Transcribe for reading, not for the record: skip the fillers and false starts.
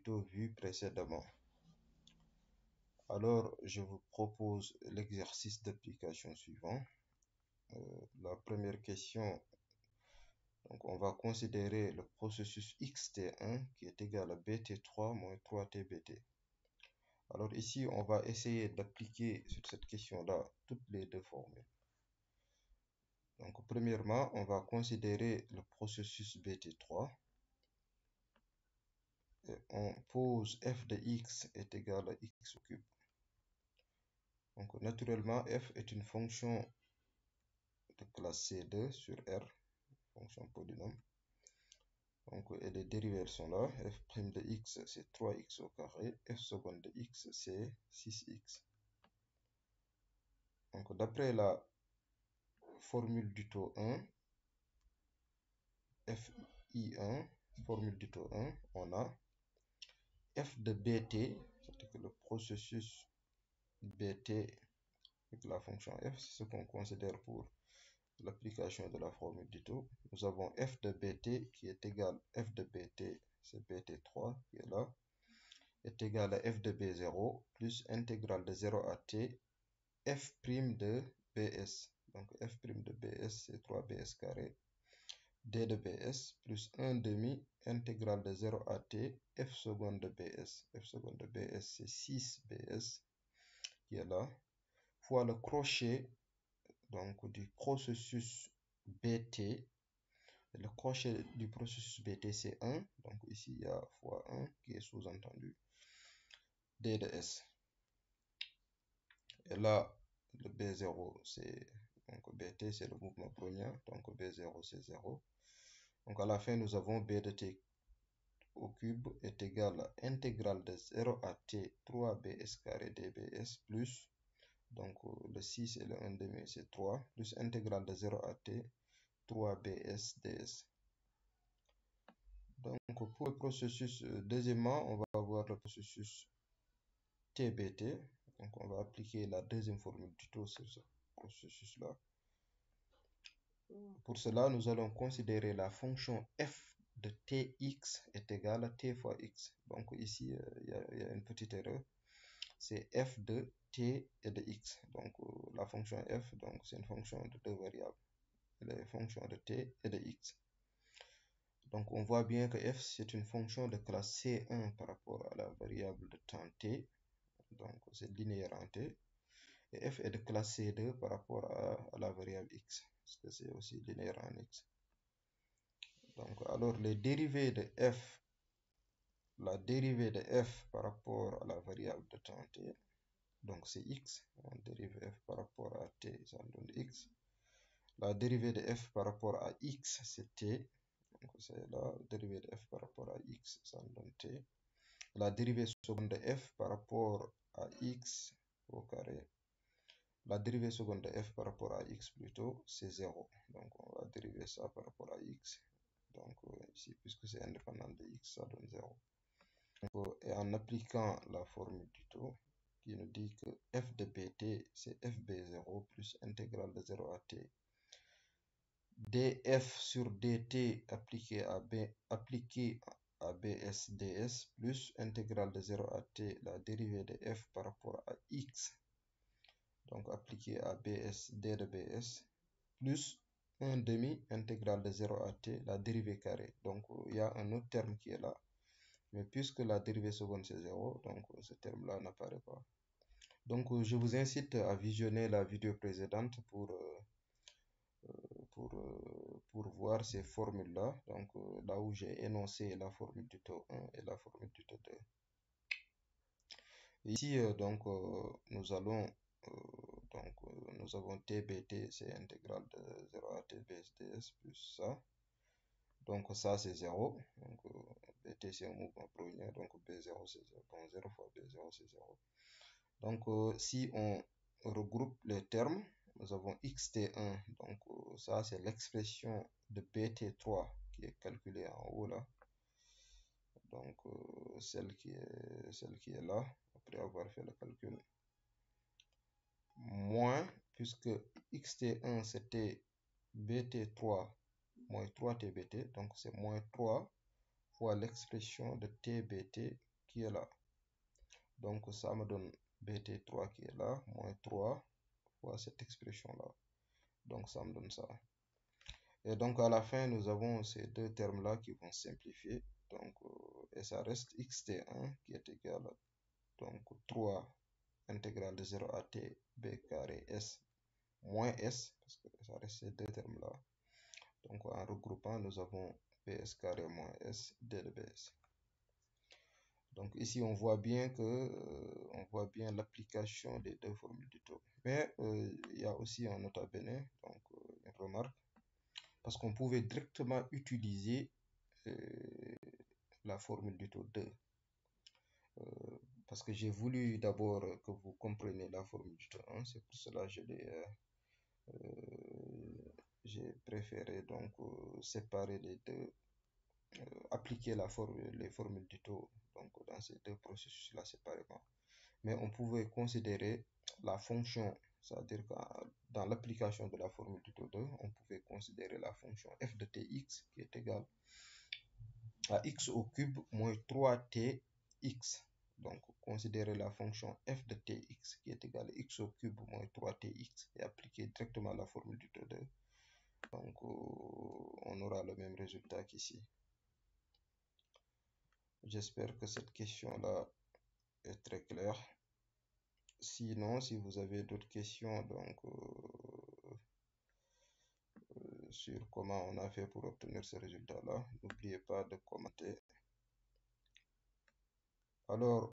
tuto vu précédemment. Alors, je vous propose l'exercice d'application suivant. La première question, donc on va considérer le processus xt1 qui est égal à bt3 moins 3tbt. Alors ici, on va essayer d'appliquer sur cette question-là toutes les deux formules. Donc premièrement, on va considérer le processus bt3. Et on pose f de x est égal à x au cube. Donc naturellement, f est une fonction de classe C2 sur R, fonction polynôme. Donc, et les dérivées sont là. F' de x, c'est 3x au carré. F seconde de x, c'est 6x. Donc, d'après la formule du taux 1, FI1, formule du taux 1, on a f de bt, c'est-à-dire que le processus bt avec la fonction f, c'est ce qu'on considère pour l'application de la formule du taux. Nous avons f de bt qui est égal à f de bt, c'est bt3 qui est là, est égal à f de b0 plus intégrale de 0 à t f' de bs. Donc f' de bs c'est 3bs carré d de bs plus 1 demi intégrale de 0 à t f seconde de bs. F seconde de bs c'est 6bs qui est là fois le crochet donc du processus bt. Le crochet du processus bt c'est 1, donc ici il y a fois 1 qui est sous-entendu d de s. Et là le b0 c'est donc bt c'est le mouvement brownien, donc b0 c'est 0. Donc à la fin nous avons b de t au cube est égal à intégrale de 0 à t 3bs carré dbs plus donc le 6 et le 1 demi c'est 3 plus intégrale de 0 à t 3bs ds. Donc pour le processus, deuxièmement, on va avoir le processus tbt. Donc on va appliquer la deuxième formule du taux sur ce processus-là. Pour cela, nous allons considérer la fonction f de tx est égale à t fois x. Donc ici, il y a une petite erreur. C'est f de t et de x. Donc la fonction f, donc c'est une fonction de deux variables. Les fonctions de t et de x. Donc on voit bien que f c'est une fonction de classe C1 par rapport à la variable de temps t. Donc c'est linéaire en t. Et f est de classe C2 par rapport à la variable x. Parce que c'est aussi linéaire en x. Donc alors les dérivées de f, la dérivée de f par rapport à la variable de temps t, donc c'est x. On dérive f par rapport à t, ça donne x. La dérivée de f par rapport à x, c'est t. Donc c'est la dérivée de f par rapport à x, ça donne t. La dérivée seconde de f par rapport à x au carré. La dérivée seconde de f par rapport à x plutôt, c'est 0. Donc on va dériver ça par rapport à x. Donc ici, puisque c'est indépendant de x, ça donne 0. Donc, et en appliquant la formule du taux, qui nous dit que f de bt, c'est fb0 plus intégrale de 0 à t df sur dt appliqué à bs ds plus intégrale de 0 à t la dérivée de f par rapport à x, donc appliqué à bs d de bs plus 1 demi intégrale de 0 à t la dérivée carrée. Donc il y a un autre terme qui est là, mais puisque la dérivée seconde c'est 0, donc ce terme là n'apparaît pas. Donc je vous incite à visionner la vidéo précédente pour voir ces formules-là, donc là où j'ai énoncé la formule du taux 1 et la formule du taux 2. Ici, donc, nous allons, nous avons tbt, c'est intégrale de 0 à tbsds plus ça. Donc ça, c'est 0. Donc bt, c'est un mouvement brownien, donc b0, c'est 0. Donc 0 fois b0, c'est 0. Donc si on regroupe les termes, nous avons xt1, donc ça c'est l'expression de bt3 qui est calculée en haut là, donc celle qui est là, après avoir fait le calcul, moins, puisque xt1 c'était bt3 moins 3tbt, donc c'est moins 3 fois l'expression de tbt qui est là. Donc ça me donne BT3 qui est là, moins 3 fois cette expression-là. Donc ça me donne ça. Et donc à la fin, nous avons ces deux termes-là qui vont simplifier. Donc, et ça reste xt1 qui est égal à donc 3 intégrale de 0 à t b carré s moins s, parce que ça reste ces deux termes-là. Donc en regroupant, nous avons bs carré moins s d de bs. Donc ici, on voit bien l'application des deux formules du taux. Mais il y a aussi un nota bene, donc une remarque, parce qu'on pouvait directement utiliser la formule du taux 2. Parce que j'ai voulu d'abord que vous compreniez la formule du taux 1, c'est pour cela que j'ai préféré donc séparer les deux, appliquer les formules du taux donc dans ces deux processus-là séparément. Mais on pouvait considérer la fonction, c'est-à-dire que dans l'application de la formule du taux 2, on pouvait considérer la fonction f de tx qui est égale à x au cube moins 3tx. Donc, considérer la fonction f de tx qui est égale à x au cube moins 3tx et appliquer directement la formule du taux 2. Donc, on aura le même résultat qu'ici. J'espère que cette question-là est très claire. Sinon, si vous avez d'autres questions donc, sur comment on a fait pour obtenir ce résultat-là, n'oubliez pas de commenter. Alors,